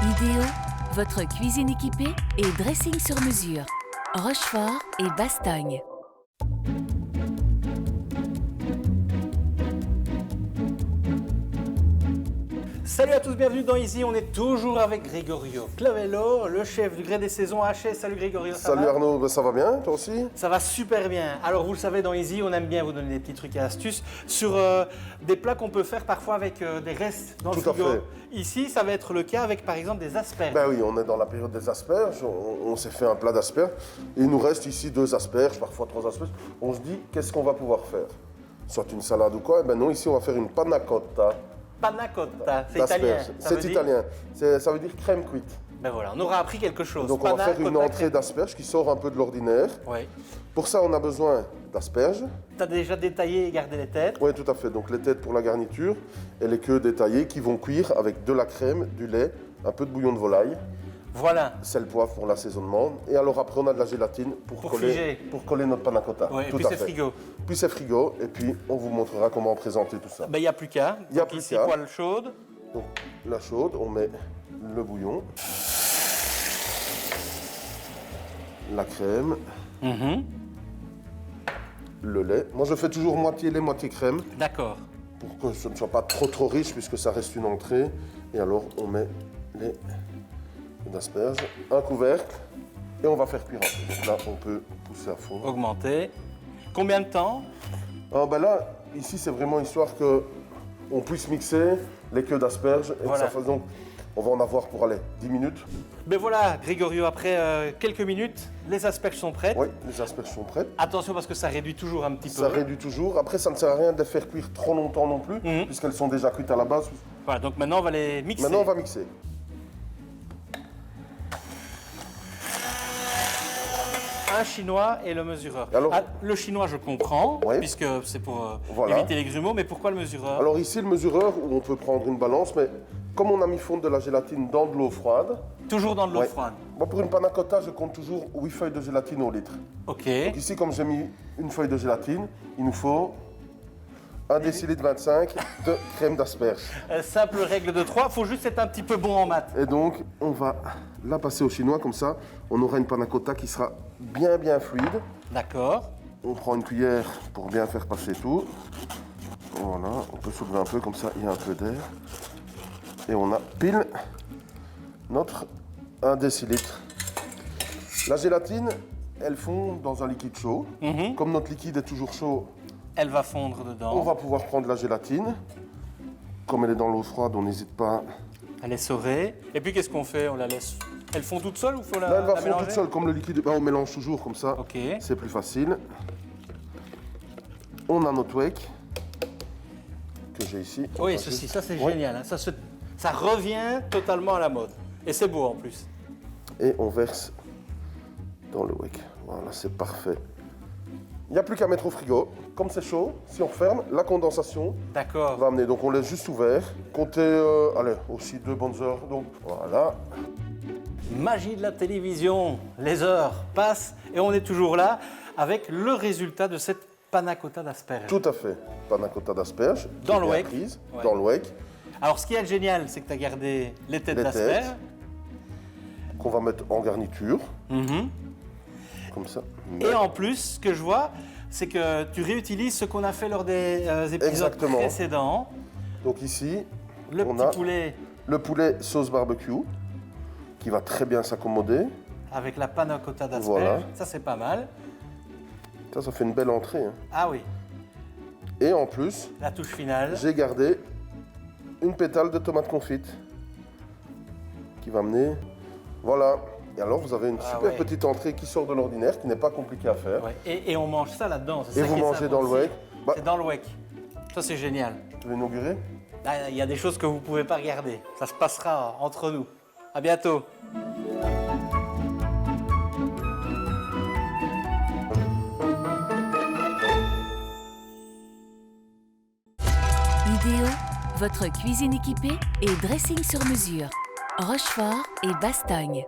Idéo, votre cuisine équipée et dressing sur mesure. Rochefort et Bastogne. Salut à tous, bienvenue dans Easy. On est toujours avec Gregorio Clavello, le chef du gré des saisons HS. Salut Gregorio, ça Salut va? Arnaud, ben ça va bien, toi aussi? Ça va super bien. Alors vous le savez, dans Easy, on aime bien vous donner des petits trucs et astuces sur des plats qu'on peut faire parfois avec des restes dans le Tout à frigo. fait. Ici, ça va être le cas avec par exemple des asperges. Ben oui, on est dans la période des asperges, on s'est fait un plat d'asperges. Il nous reste ici 2 asperges, parfois 3 asperges. On se dit, qu'est-ce qu'on va pouvoir faire? Soit une salade ou quoi? Eh ben non, ici on va faire une panna cotta Panna cotta, c'est italien. d'asperges. ça C'est veut dire- italien, ça veut dire crème cuite. Ben voilà, on aura appris quelque chose. Donc on va Panna faire une cotta entrée d'asperges qui sort un peu de l'ordinaire. Oui. Pour ça, on a besoin d'asperges. Tu as déjà détaillé et gardé les têtes. Oui, tout à fait. Donc les têtes pour la garniture et les queues détaillées qui vont cuire avec de la crème, du lait, un peu de bouillon de volaille. Voilà. Sel, poivre pour l'assaisonnement. Et alors après, on a de la gélatine Pour figer. pour coller notre panna cotta. Ouais, et Tout puis à c'est fait. frigo. Puis c'est frigo. Et puis, on vous montrera comment présenter tout ça. Ben, il n'y a plus qu'à. Y a Donc plus ici, qu'à. poêle chaude. Donc, la chaude, on met le bouillon, la crème, le lait. Moi, je fais toujours moitié lait, moitié crème D'accord. pour que ce ne soit pas trop riche puisque ça reste une entrée. Et alors, on met les asperges, un couvercle et on va faire cuire un peu. Donc là, on peut pousser à fond. Augmenter. Combien de temps? Ah ben là, ici, c'est vraiment histoire que on puisse mixer les queues d'asperges et Voilà. que ça fasse donc. On va en avoir pour aller 10 minutes. Ben voilà, Gregorio, après quelques minutes, les asperges sont prêtes. Oui, les asperges sont prêtes. Attention parce que ça réduit toujours un petit Ça peu. réduit toujours. Après, ça ne sert à rien de les faire cuire trop longtemps non plus, puisqu'elles sont déjà cuites à la base. Voilà, donc maintenant on va les mixer. Maintenant, on va mixer. Un chinois et le mesureur. Alors- le chinois, je comprends, Oui. puisque c'est pour Voilà. éviter les grumeaux, mais pourquoi le mesureur? Alors ici, le mesureur, où on peut prendre une balance, mais comme on a mis fondre de la gélatine dans de l'eau froide, Toujours dans de l'eau ouais. froide. Moi, pour une panna cotta, je compte toujours 8 feuilles de gélatine au litre. Ok. Donc ici, comme j'ai mis une feuille de gélatine, il nous faut 1 décilitre 25 de crème d'asperges. Simple règle de 3, faut juste être un petit peu bon en maths. Et donc, on va la passer au chinois, comme ça, on aura une panna cotta qui sera bien fluide. D'accord. On prend une cuillère pour bien faire passer tout. Voilà, on peut soulever un peu, comme ça, il y a un peu d'air. Et on a pile notre 1 décilitre. La gélatine, elle fond dans un liquide chaud. Comme notre liquide est toujours chaud, Elle va fondre dedans. on va pouvoir prendre la gélatine. Comme elle est dans l'eau froide, on n'hésite pas. Elle est saurée. Et puis qu'est-ce qu'on fait? On la laisse. Elle fond toute seule ou faut la, Là, elle va la fondre mélanger? toute seule, comme le liquide. On mélange toujours comme ça. Ok. C'est plus facile. On a notre wake que j'ai ici. Oui, On va ceci, juste- ça c'est Ouais. génial. Hein. Ça revient totalement à la mode. Et c'est beau en plus. Et on verse dans le wake. Voilà, c'est parfait. Il n'y a plus qu'à mettre au frigo. Comme c'est chaud, si on referme, la condensation D'accord. va amener. Donc on laisse juste ouvert. Comptez, allez, aussi 2 bonnes heures. Donc voilà. Magie de la télévision. Les heures passent et on est toujours là avec le résultat de cette panna cotta d'asperges. Tout à fait. Panna cotta d'asperges. Dans qui est le bien wake. prise, Ouais. Dans le wake. Alors ce qui est génial, c'est que tu as gardé les têtes Les d'asperges. têtes. Qu'on va mettre en garniture. Mhm. Comme ça. Et en plus, ce que je vois, c'est que tu réutilises ce qu'on a fait lors des épisodes Exactement. précédents. Donc ici, Le on petit a poulet le poulet sauce barbecue qui va très bien s'accommoder. avec la panna cotta d'asperges. Voilà. Ça, c'est pas mal. Ça fait une belle entrée. Hein. Ah oui, Et en plus, la touche finale. j'ai gardé une pétale de tomate confite qui va amener. Voilà. Et alors, vous avez une Ah super ouais. petite entrée qui sort de l'ordinaire, qui n'est pas compliquée à faire. Ouais. Et on mange ça là-dedans. c'est Et ça vous qui est mangez sympa dans le aussi. wake. Bah- C'est dans le wake. Ça, c'est génial. Tu veux inaugurer? Là, il y a des choses que vous ne pouvez pas regarder. Ça se passera entre nous. À bientôt. Idéo, votre cuisine équipée et dressing sur mesure. Rochefort et Bastogne.